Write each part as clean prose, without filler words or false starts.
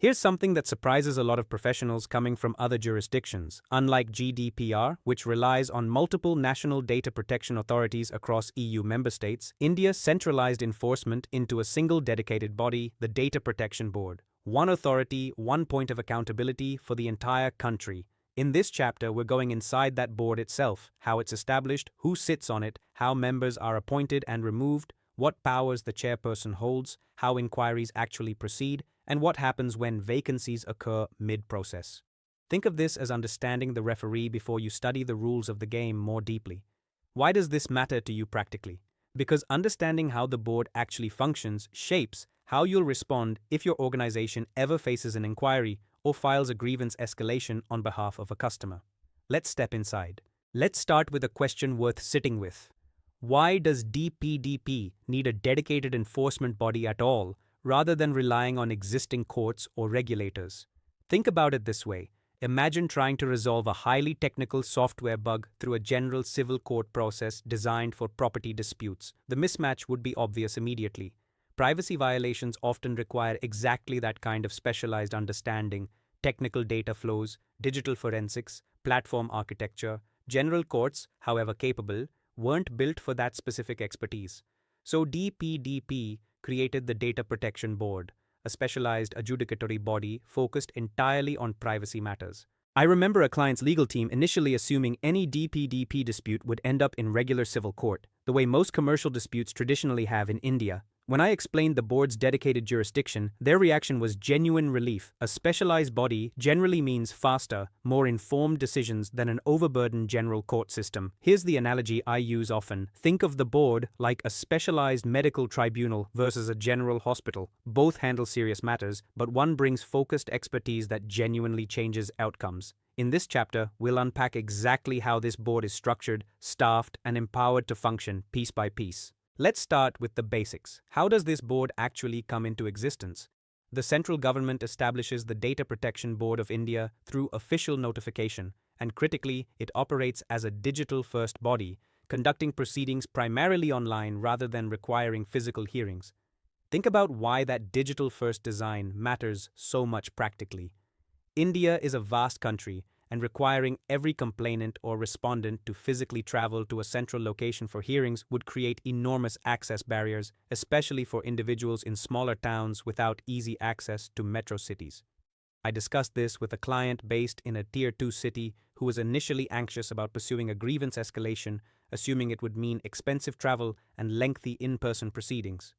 Here's something that surprises a lot of professionals coming from other jurisdictions. Unlike GDPR, which relies on multiple national data protection authorities across EU member states, India centralized enforcement into a single dedicated body, the Data Protection Board. One authority, one point of accountability for the entire country. In this chapter, we're going inside that board itself, how it's established, who sits on it, how members are appointed and removed, what powers the chairperson holds, how inquiries actually proceed, and what happens when vacancies occur mid-process. Think of this as understanding the referee before you study the rules of the game more deeply. Why does this matter to you practically? Because understanding how the board actually functions shapes how you'll respond if your organization ever faces an inquiry or files a grievance escalation on behalf of a customer. Let's step inside. Let's start with a question worth sitting with. Why does DPDP need a dedicated enforcement body at all, rather than relying on existing courts or regulators? Think about it this way. Imagine trying to resolve a highly technical software bug through a general civil court process designed for property disputes. The mismatch would be obvious immediately. Privacy violations often require exactly that kind of specialized understanding: technical data flows, digital forensics, platform architecture. General courts, however capable, weren't built for that specific expertise. So DPDP created the Data Protection Board, a specialized adjudicatory body focused entirely on privacy matters. I remember a client's legal team initially assuming any DPDP dispute would end up in regular civil court, the way most commercial disputes traditionally have in India. When I explained the board's dedicated jurisdiction, their reaction was genuine relief. A specialized body generally means faster, more informed decisions than an overburdened general court system. Here's the analogy I use often. Think of the board like a specialized medical tribunal versus a general hospital. Both handle serious matters, but one brings focused expertise that genuinely changes outcomes. In this chapter, we'll unpack exactly how this board is structured, staffed, and empowered to function piece by piece. Let's start with the basics. How does this board actually come into existence? The central government establishes the Data Protection Board of India through official notification, and critically, it operates as a digital-first body, conducting proceedings primarily online rather than requiring physical hearings. Think about why that digital-first design matters so much practically. India is a vast country, and requiring every complainant or respondent to physically travel to a central location for hearings would create enormous access barriers, especially for individuals in smaller towns without easy access to metro cities. I discussed this with a client based in a Tier 2 city who was initially anxious about pursuing a grievance escalation, assuming it would mean expensive travel and lengthy in-person proceedings.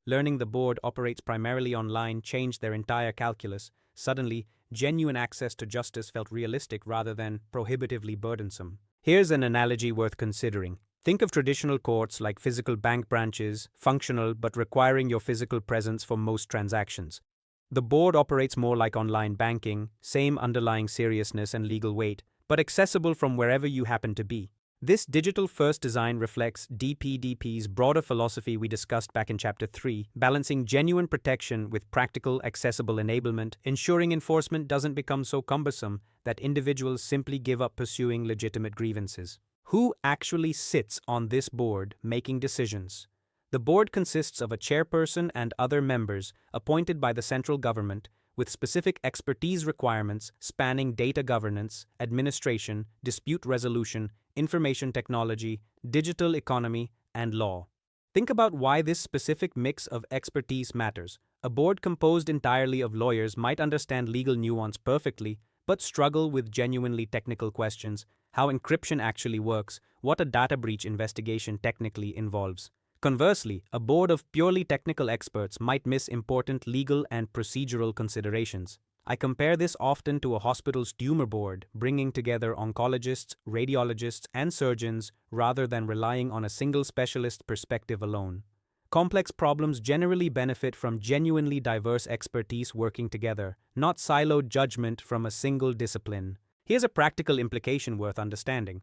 Learning the board operates primarily online changed their entire calculus. Suddenly, genuine access to justice felt realistic rather than prohibitively burdensome. Here's an analogy worth considering. Think of traditional courts like physical bank branches, functional but requiring your physical presence for most transactions. The board operates more like online banking, same underlying seriousness and legal weight, but accessible from wherever you happen to be. This digital-first design reflects DPDP's broader philosophy we discussed back in Chapter 3, balancing genuine protection with practical, accessible enablement, ensuring enforcement doesn't become so cumbersome that individuals simply give up pursuing legitimate grievances. Who actually sits on this board making decisions? The board consists of a chairperson and other members appointed by the central government, with specific expertise requirements spanning data governance, administration, dispute resolution, information technology, digital economy, and law. Think about why this specific mix of expertise matters. A board composed entirely of lawyers might understand legal nuance perfectly, but struggle with genuinely technical questions: how encryption actually works, what a data breach investigation technically involves. Conversely, a board of purely technical experts might miss important legal and procedural considerations. I compare this often to a hospital's tumor board, bringing together oncologists, radiologists, and surgeons rather than relying on a single specialist perspective alone. Complex problems generally benefit from genuinely diverse expertise working together, not siloed judgment from a single discipline. Here's a practical implication worth understanding.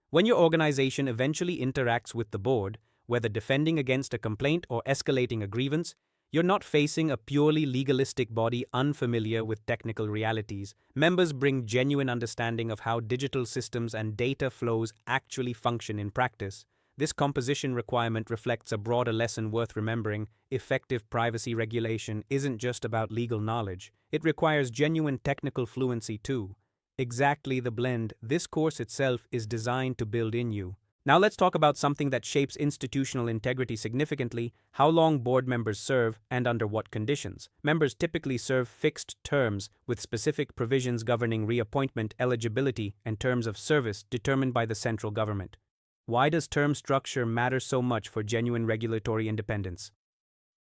When your organization eventually interacts with the board, whether defending against a complaint or escalating a grievance, you're not facing a purely legalistic body unfamiliar with technical realities. Members bring genuine understanding of how digital systems and data flows actually function in practice. This composition requirement reflects a broader lesson worth remembering. Effective privacy regulation isn't just about legal knowledge, it requires genuine technical fluency too. Exactly the blend this course itself is designed to build in you. Now let's talk about something that shapes institutional integrity significantly: how long board members serve and under what conditions. Members typically serve fixed terms with specific provisions governing reappointment eligibility and terms of service determined by the central government. Why does term structure matter so much for genuine regulatory independence?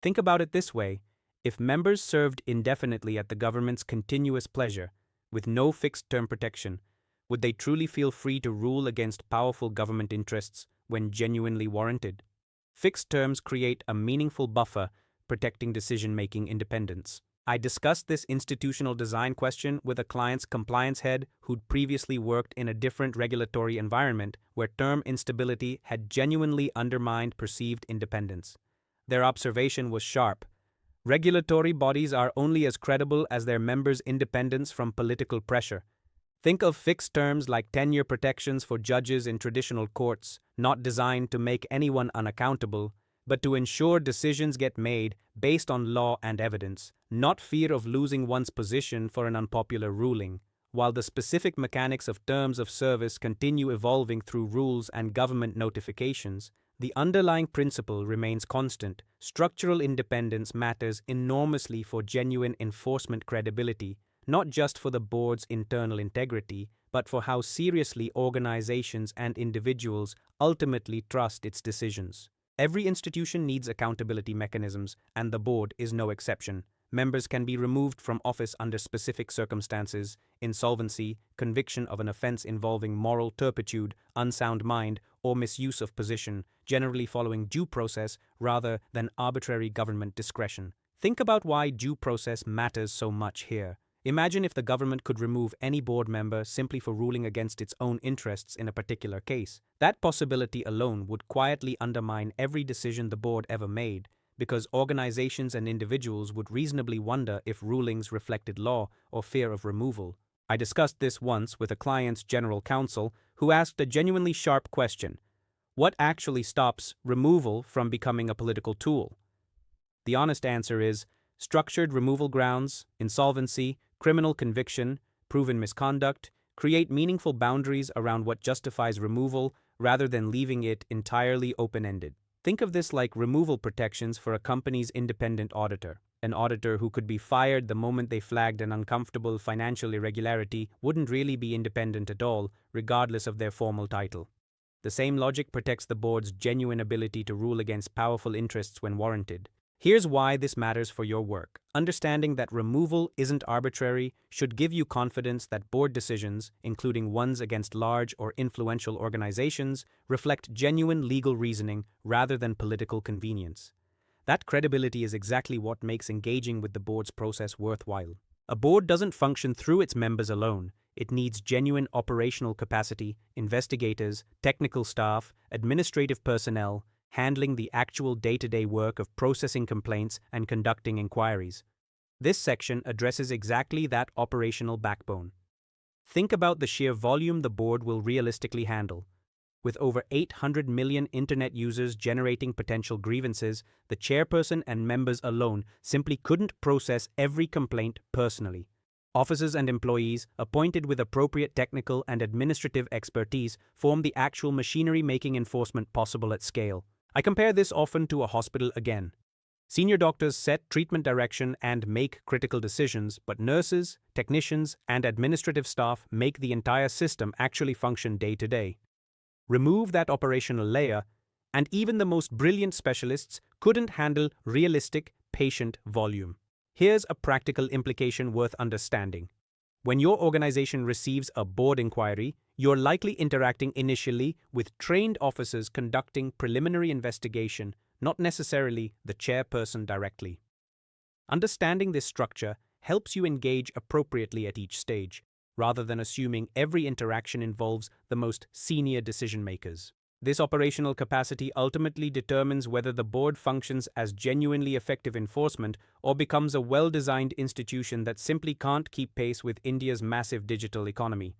Think about it this way: if members served indefinitely at the government's continuous pleasure, with no fixed term protection, would they truly feel free to rule against powerful government interests when genuinely warranted? Fixed terms create a meaningful buffer, protecting decision-making independence. I discussed this institutional design question with a client's compliance head who'd previously worked in a different regulatory environment where term instability had genuinely undermined perceived independence. Their observation was sharp. Regulatory bodies are only as credible as their members' independence from political pressure. Think of fixed terms like tenure protections for judges in traditional courts, not designed to make anyone unaccountable, but to ensure decisions get made based on law and evidence, not fear of losing one's position for an unpopular ruling. While the specific mechanics of terms of service continue evolving through rules and government notifications, the underlying principle remains constant. Structural independence matters enormously for genuine enforcement credibility, not just for the board's internal integrity, but for how seriously organizations and individuals ultimately trust its decisions. Every institution needs accountability mechanisms, and the board is no exception. Members can be removed from office under specific circumstances: insolvency, conviction of an offense involving moral turpitude, unsound mind, or misuse of position, generally following due process rather than arbitrary government discretion. Think about why due process matters so much here. Imagine if the government could remove any board member simply for ruling against its own interests in a particular case. That possibility alone would quietly undermine every decision the board ever made, because organizations and individuals would reasonably wonder if rulings reflected law or fear of removal. I discussed this once with a client's general counsel who asked a genuinely sharp question: what actually stops removal from becoming a political tool? The honest answer is structured removal grounds, insolvency, criminal conviction, proven misconduct create meaningful boundaries around what justifies removal rather than leaving it entirely open-ended. Think of this like removal protections for a company's independent auditor. An auditor who could be fired the moment they flagged an uncomfortable financial irregularity wouldn't really be independent at all, regardless of their formal title. The same logic protects the board's genuine ability to rule against powerful interests when warranted. Here's why this matters for your work. Understanding that removal isn't arbitrary should give you confidence that board decisions, including ones against large or influential organizations, reflect genuine legal reasoning rather than political convenience. That credibility is exactly what makes engaging with the board's process worthwhile. A board doesn't function through its members alone. It needs genuine operational capacity, investigators, technical staff, administrative personnel, handling the actual day-to-day work of processing complaints and conducting inquiries. This section addresses exactly that operational backbone. Think about the sheer volume the board will realistically handle. With over 800 million internet users generating potential grievances, the chairperson and members alone simply couldn't process every complaint personally. Officers and employees, appointed with appropriate technical and administrative expertise, form the actual machinery making enforcement possible at scale. I compare this often to a hospital again. Senior doctors set treatment direction and make critical decisions, but nurses, technicians, and administrative staff make the entire system actually function day to day. Remove that operational layer, and even the most brilliant specialists couldn't handle realistic patient volume. Here's a practical implication worth understanding. When your organization receives a board inquiry, you're likely interacting initially with trained officers conducting preliminary investigation, not necessarily the chairperson directly. Understanding this structure helps you engage appropriately at each stage, rather than assuming every interaction involves the most senior decision-makers. This operational capacity ultimately determines whether the board functions as genuinely effective enforcement or becomes a well-designed institution that simply can't keep pace with India's massive digital economy.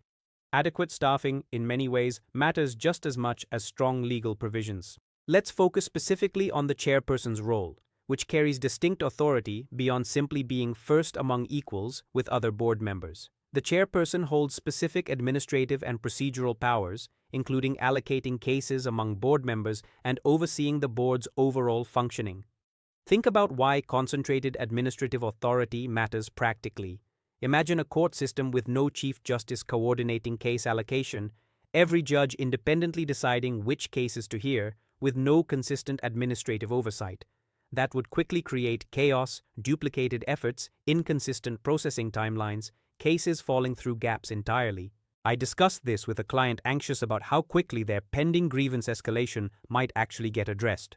Adequate staffing, in many ways, matters just as much as strong legal provisions. Let's focus specifically on the chairperson's role, which carries distinct authority beyond simply being first among equals with other board members. The chairperson holds specific administrative and procedural powers, including allocating cases among board members and overseeing the board's overall functioning. Think about why concentrated administrative authority matters practically. Imagine a court system with no chief justice coordinating case allocation, every judge independently deciding which cases to hear, with no consistent administrative oversight. That would quickly create chaos, duplicated efforts, inconsistent processing timelines, cases falling through gaps entirely. I discussed this with a client anxious about how quickly their pending grievance escalation might actually get addressed.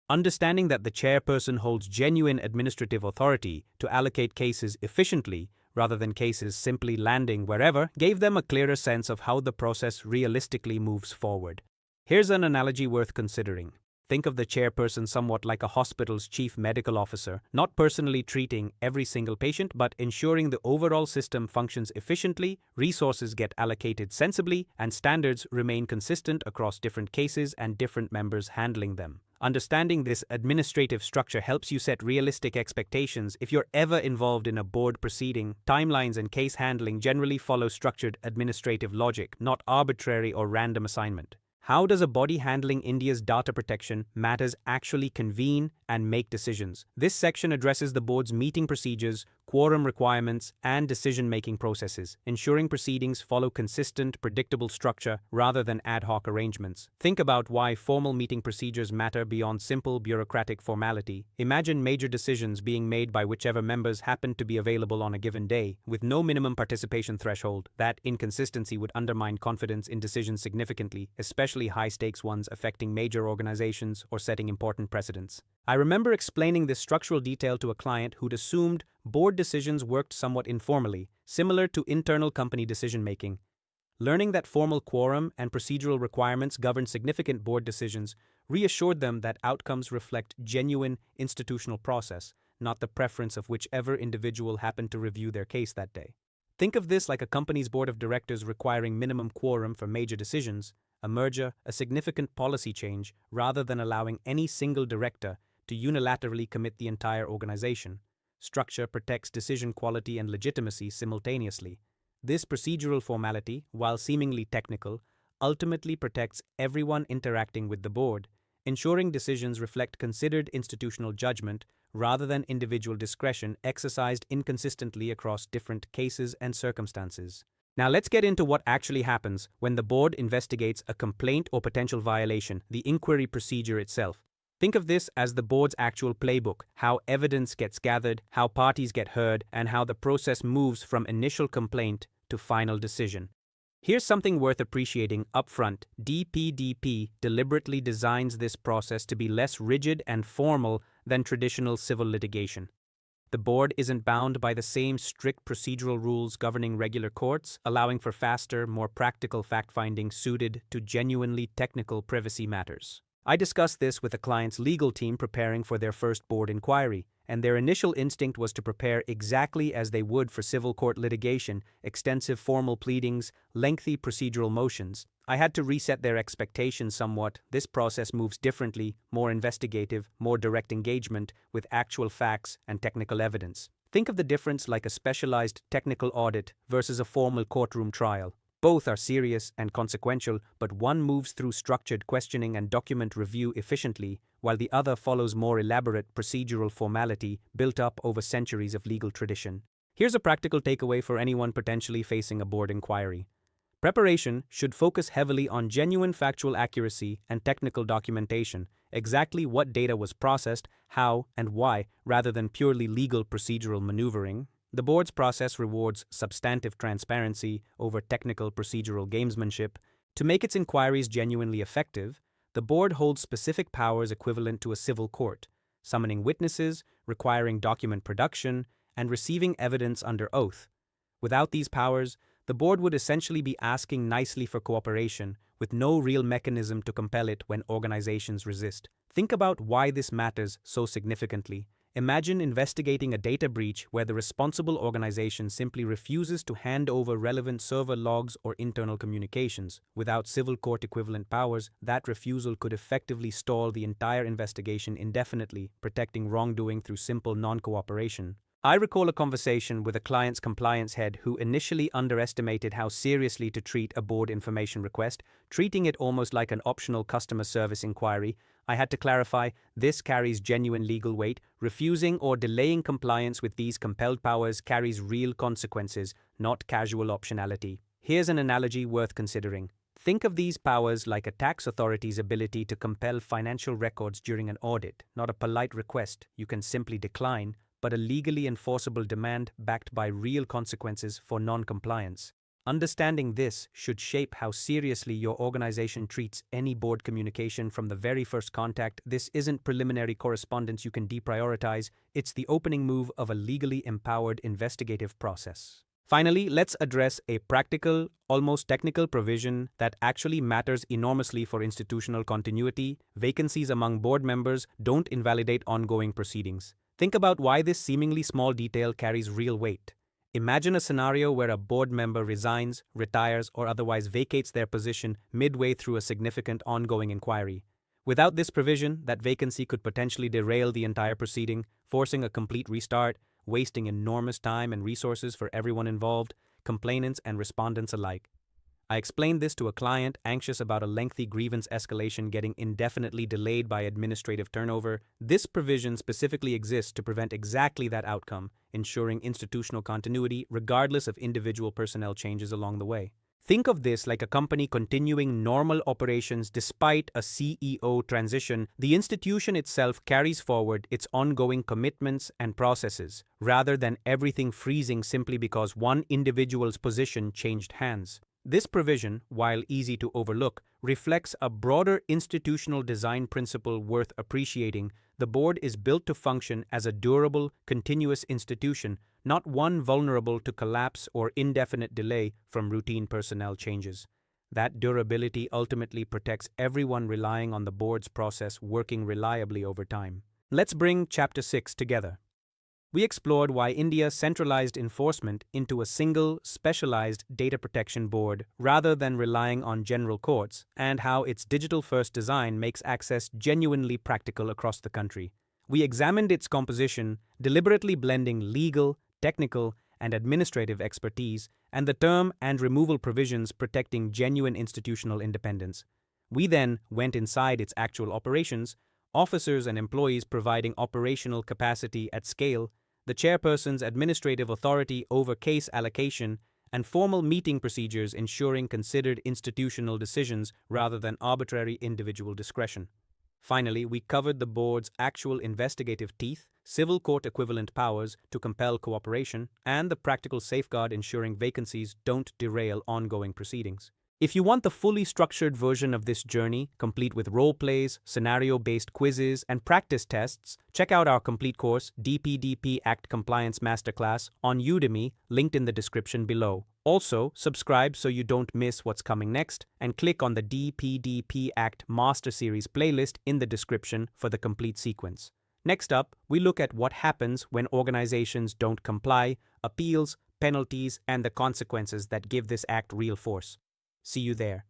Understanding that the chairperson holds genuine administrative authority to allocate cases efficiently rather than cases simply landing wherever gave them a clearer sense of how the process realistically moves forward. Here's an analogy worth considering. Think of the chairperson somewhat like a hospital's chief medical officer, not personally treating every single patient, but ensuring the overall system functions efficiently, resources get allocated sensibly, and standards remain consistent across different cases and different members handling them. Understanding this administrative structure helps you set realistic expectations if you're ever involved in a board proceeding. Timelines and case handling generally follow structured administrative logic, not arbitrary or random assignment. How does a body handling India's data protection matters actually convene and make decisions? This section addresses the board's meeting procedures, quorum requirements, and decision-making processes, ensuring proceedings follow consistent, predictable structure rather than ad hoc arrangements. Think about why formal meeting procedures matter beyond simple bureaucratic formality. Imagine major decisions being made by whichever members happen to be available on a given day, with no minimum participation threshold. That inconsistency would undermine confidence in decisions significantly, especially high-stakes ones affecting major organizations or setting important precedents. I remember explaining this structural detail to a client who'd assumed board decisions worked somewhat informally, similar to internal company decision-making. Learning that formal quorum and procedural requirements govern significant board decisions reassured them that outcomes reflect genuine institutional process, not the preference of whichever individual happened to review their case that day. Think of this like a company's board of directors requiring minimum quorum for major decisions, a merger, a significant policy change, rather than allowing any single director to unilaterally commit the entire organization. Structure protects decision quality and legitimacy simultaneously. This procedural formality, while seemingly technical, ultimately protects everyone interacting with the board, ensuring decisions reflect considered institutional judgment rather than individual discretion exercised inconsistently across different cases and circumstances. Now let's get into what actually happens when the board investigates a complaint or potential violation, the inquiry procedure itself. Think of this as the board's actual playbook, how evidence gets gathered, how parties get heard, and how the process moves from initial complaint to final decision. Here's something worth appreciating upfront. DPDP deliberately designs this process to be less rigid and formal than traditional civil litigation. The board isn't bound by the same strict procedural rules governing regular courts, allowing for faster, more practical fact-finding suited to genuinely technical privacy matters. I discussed this with a client's legal team preparing for their first board inquiry, and their initial instinct was to prepare exactly as they would for civil court litigation: extensive formal pleadings, lengthy procedural motions. I had to reset their expectations somewhat. This process moves differently, more investigative, more direct engagement with actual facts and technical evidence. Think of the difference like a specialized technical audit versus a formal courtroom trial. Both are serious and consequential, but one moves through structured questioning and document review efficiently, while the other follows more elaborate procedural formality built up over centuries of legal tradition. Here's a practical takeaway for anyone potentially facing a board inquiry. Preparation should focus heavily on genuine factual accuracy and technical documentation, exactly what data was processed, how, and why, rather than purely legal procedural maneuvering. The board's process rewards substantive transparency over technical procedural gamesmanship. To make its inquiries genuinely effective, the board holds specific powers equivalent to a civil court, summoning witnesses, requiring document production, and receiving evidence under oath. Without these powers, the board would essentially be asking nicely for cooperation, with no real mechanism to compel it when organizations resist. Think about why this matters so significantly. Imagine investigating a data breach where the responsible organization simply refuses to hand over relevant server logs or internal communications. Without civil court equivalent powers, that refusal could effectively stall the entire investigation indefinitely, protecting wrongdoing through simple non-cooperation. I recall a conversation with a client's compliance head who initially underestimated how seriously to treat a board information request, treating it almost like an optional customer service inquiry. I had to clarify, this carries genuine legal weight. Refusing or delaying compliance with these compelled powers carries real consequences, not casual optionality. Here's an analogy worth considering. Think of these powers like a tax authority's ability to compel financial records during an audit, not a polite request you can simply decline, but a legally enforceable demand backed by real consequences for non-compliance. Understanding this should shape how seriously your organization treats any board communication from the very first contact. This isn't preliminary correspondence you can deprioritize, it's the opening move of a legally empowered investigative process. Finally, let's address a practical, almost technical provision that actually matters enormously for institutional continuity. Vacancies among board members don't invalidate ongoing proceedings. Think about why this seemingly small detail carries real weight. Imagine a scenario where a board member resigns, retires, or otherwise vacates their position midway through a significant ongoing inquiry. Without this provision, that vacancy could potentially derail the entire proceeding, forcing a complete restart, wasting enormous time and resources for everyone involved, complainants and respondents alike. I explained this to a client anxious about a lengthy grievance escalation getting indefinitely delayed by administrative turnover. This provision specifically exists to prevent exactly that outcome, ensuring institutional continuity regardless of individual personnel changes along the way. Think of this like a company continuing normal operations despite a CEO transition. The institution itself carries forward its ongoing commitments and processes, rather than everything freezing simply because one individual's position changed hands. This provision, while easy to overlook, reflects a broader institutional design principle worth appreciating. The board is built to function as a durable, continuous institution, not one vulnerable to collapse or indefinite delay from routine personnel changes. That durability ultimately protects everyone relying on the board's process working reliably over time. Let's bring Chapter 6 together. We explored why India centralized enforcement into a single, specialized data protection board rather than relying on general courts, and how its digital-first design makes access genuinely practical across the country. We examined its composition, deliberately blending legal, technical, and administrative expertise, and the term and removal provisions protecting genuine institutional independence. We then went inside its actual operations, officers and employees providing operational capacity at scale, the chairperson's administrative authority over case allocation, and formal meeting procedures ensuring considered institutional decisions rather than arbitrary individual discretion. Finally, we covered the board's actual investigative teeth, civil court equivalent powers to compel cooperation, and the practical safeguard ensuring vacancies don't derail ongoing proceedings. If you want the fully structured version of this journey, complete with role plays, scenario-based quizzes, and practice tests, check out our complete course, DPDP Act Compliance Masterclass, on Udemy, linked in the description below. Also, subscribe so you don't miss what's coming next, and click on the DPDP Act Master Series playlist in the description for the complete sequence. Next up, we look at what happens when organizations don't comply, appeals, penalties, and the consequences that give this act real force. See you there.